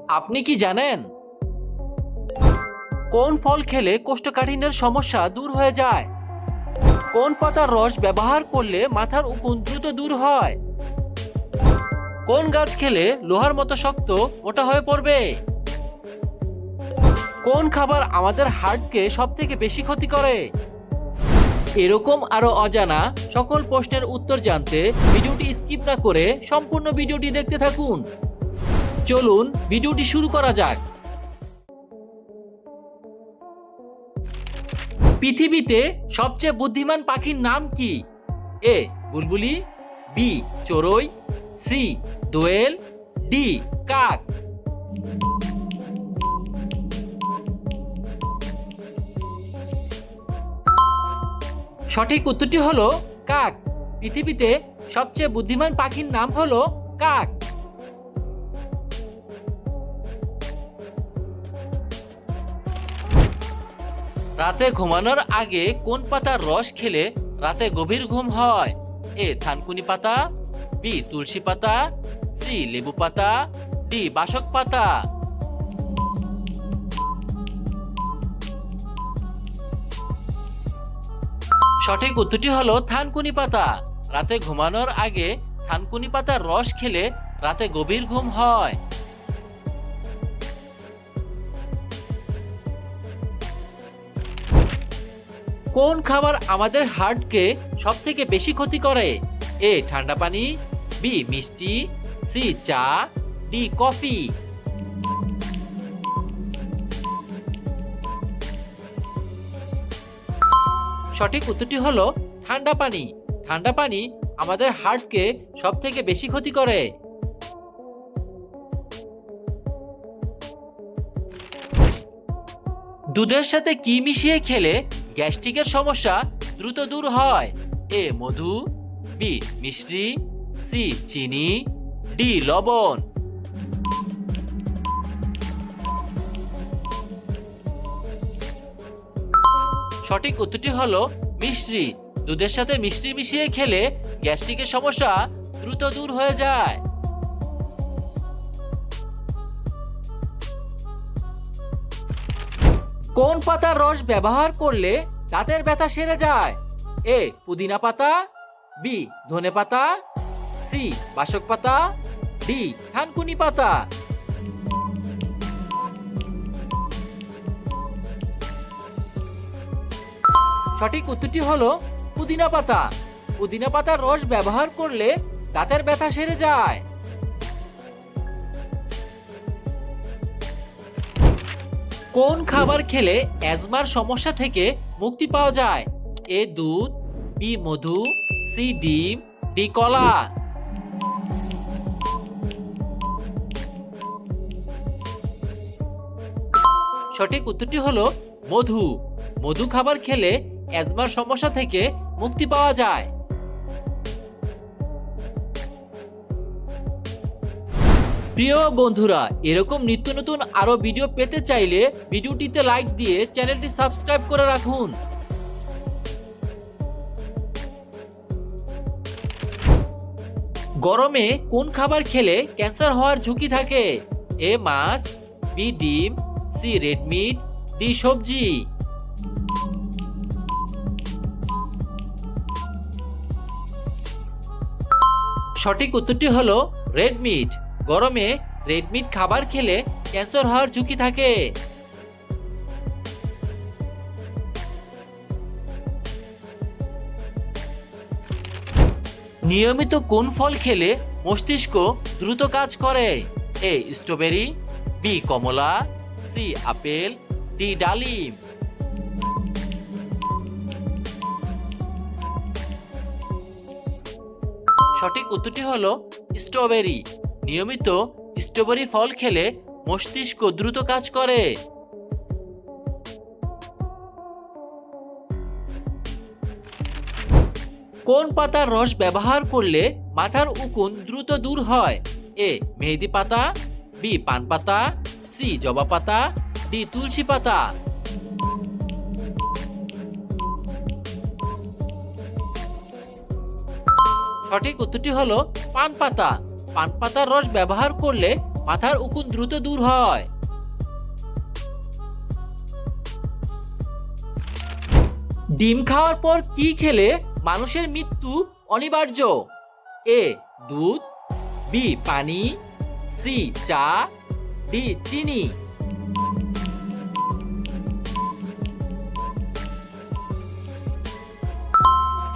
আপনি কি জানেন কোন ফল খেলে কোষ্ঠকাঠিন্যের সমস্যা দূর হয়ে যায়? কোন পাতার রস ব্যবহার করলে মাথার উকুন দ্রুত দূর হয়? কোন গাছ খেলে লোহার মতো শক্ত মোটা হয়ে পড়বে? কোন খাবার আমাদের হার্টকে সবথেকে বেশি ক্ষতি করে? এরকম আরো অজানা সকল প্রশ্নের উত্তর জানতে ভিডিওটি স্কিপ না করে সম্পূর্ণ ভিডিওটি দেখতে থাকুন। চলুন ভিডিওটি শুরু করা যাক। পৃথিবীতে সবচেয়ে বুদ্ধিমান পাখির নাম কি? এ বুলবুলি, বি চড়ুই, সি দোয়েল, ডি কাক। সঠিক উত্তরটি হলো কাক। পৃথিবীতে সবচেয়ে বুদ্ধিমান পাখির নাম হলো কাক। রাতে ঘুমানোর আগে কোন পাতার রস খেলে রাতে গভীর ঘুম হয়? এ থানকুনি পাতা, বি তুলসী পাতা, সি লেবু পাতা, ডি বাসক পাতা। সঠিক উত্তরটি হলো থানকুনি পাতা। রাতে ঘুমানোর আগে থানকুনি পাতার রস খেলে রাতে গভীর ঘুম হয়। কোন খাবার আমাদের হার্টকে সব থেকে বেশি ক্ষতি করে? এ ঠান্ডা পানি, বি মিষ্টি, সি চা, ডি কফি। সঠিক উত্তরটি হলো ঠান্ডা পানি। ঠান্ডা পানি আমাদের হার্টকে সব থেকে বেশি ক্ষতি করে। দুধের সাথে কি মিশিয়ে খেলে গ্যাস্ট্রিকের সমস্যা দ্রুত দূর হয়? এ মধু, বি মিষ্টি, সি চিনি, ডি লবণ। সঠিক উত্তরটি হলো মিশ্রি। দুধের সাথে মিষ্টি মিশিয়ে খেলে গ্যাস্ট্রিকের সমস্যা দ্রুত দূর হয়ে যায়। কোন পাতার রস ব্যবহার করলে দাঁতের ব্যথা সেরে যায়? এ পুদিনা পাতা, বি ধনে পাতা, সি বাসক পাতা, ডি থানকুনি পাতা। সঠিক উত্তরটি হলো পুদিনা পাতা। পুদিনা পাতার রস ব্যবহার করলে দাঁতের ব্যথা সেরে যায়। কোন খাবার খেলে অ্যাজমার সমস্যা থেকে মুক্তি পাওয়া যায়? এ দুধ, বি মধু, সি ডিম, ডি কলা। সঠিক উত্তরটি হলো মধু। মধু খাবার খেলে অ্যাজমার সমস্যা থেকে মুক্তি পাওয়া যায়। প্রিয় বন্ধুরা, এরকম নিত্য নতুন আরো ভিডিও পেতে চাইলে ভিডিওটিতে লাইক দিয়ে চ্যানেলটি সাবস্ক্রাইব করে রাখুন। গরমে কোন খাবার খেলে ক্যান্সার হওয়ার ঝুঁকি থাকে? এ মাছ, বি ডিম, সি রেড মিট, ডি সবজি। সঠিক উত্তরটি হলো রেড মিট। গরমে রেড মিট খাবার খেলে ক্যান্সার হওয়ার ঝুঁকি থাকে। নিয়মিত কোন ফল খেলে মস্তিষ্ক দ্রুত কাজ করে? এ স্ট্রবেরি, বি কমলা, সি আপেল, ডি ডালিম। সঠিক উত্তরটি হলো স্ট্রবেরি। নিয়মিত স্ট্রবেরি ফল খেলে মস্তিষ্ক দ্রুত কাজ করে। কোন পাতার রস ব্যবহার করলে মাথার উকুন দ্রুত দূর হয়? এ মেহেদি পাতা, বি পান পাতা, সি জবা পাতা, ডি তুলসী পাতা। সঠিক উত্তরটি হলো পান পাতা। পান পাতার রস ব্যবহার করলে মাথার উকুন দ্রুত দূর হয়। ডিম খাওয়ার পর কি খেলে মানুষের মৃত্যু অনিবার্য? এ দুধ, বি পানি, সি চা, ডি চিনি।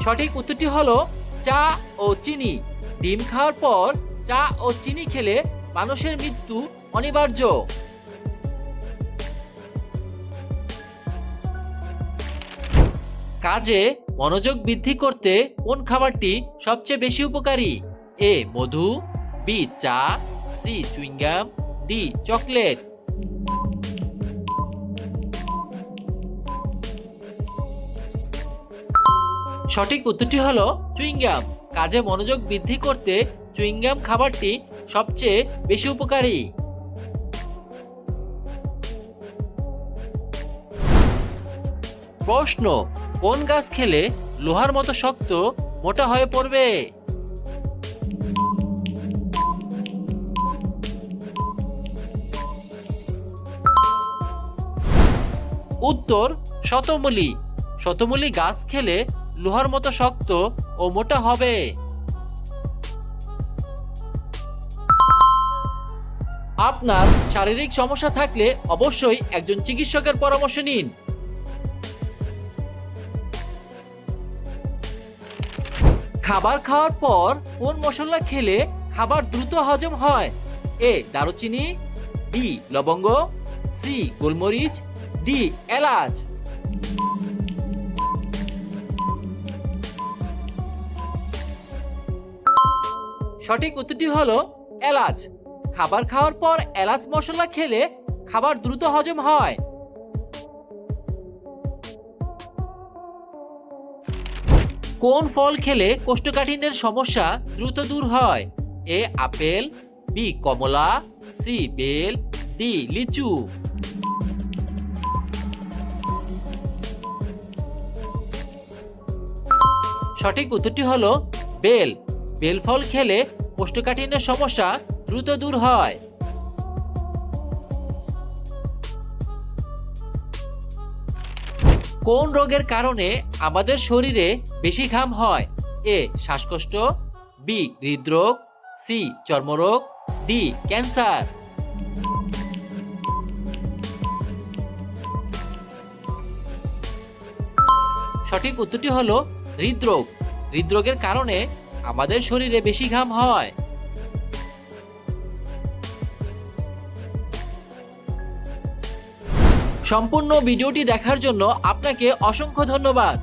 সঠিক উত্তরটি হলো চা ও চিনি। ডিম খাওয়ার পর চা ও চিনি খেলে মানুষের মৃত্যু অনিবার্য। কাজে মনোযোগ বৃদ্ধি করতে কোন খাবারটি সবচেয়ে বেশি উপকারী? এ মধু, বি চা, সি চুইংগাম, ডি চকলেট। সঠিক উত্তরটি হলো চুইংগাম। কাজে মনোযোগ বৃদ্ধি করতে চুইংগাম খাবারটি সবচেয়ে বেশি উপকারী। প্রশ্ন, কোন গাছ খেলে লোহার মতো শক্ত মোটা হয়ে পড়বে? উত্তর শতমূলী। শতমূলী গাছ খেলে লোহার মতো শক্ত ও মোটা হবে। আপনার শারীরিক সমস্যা থাকলে অবশ্যই একজন চিকিৎসকের পরামর্শ নিন। খাবার খাওয়ার পর কোন মশলা খেলে খাবার দ্রুত হজম হয়? এ দারুচিনি, বি লবঙ্গ, সি গোলমরিচ, ডি এলাচ। সঠিক উত্তরটি হলো এলাচ। খাবার খাওয়ার পর এলাচ মশলা খেলে খাবার দ্রুত হজম হয়। কোন ফল খেলে কোষ্ঠকাঠিন্যের সমস্যা দ্রুত দূর হয়? এ আপেল, বি কমলা, সি বেল, ডি লিচু। সঠিক উত্তরটি হলো বেল। বেল ফল খেলে কোষ্ঠকাঠিন্যের সমস্যা দ্রুত দূর হয়। কোন রোগের কারণে আমাদের শরীরে বেশি ঘাম হয়? এ শ্বাসকষ্ট, বি হৃদরোগ, সি চর্মরোগ, ডি ক্যান্সার। সঠিক উত্তরটি হলো হৃদরোগ। হৃদরোগের কারণে আমাদের শরীরে বেশি ঘাম হয়। সম্পূর্ণ ভিডিওটি দেখার জন্য আপনাকে অসংখ্য ধন্যবাদ।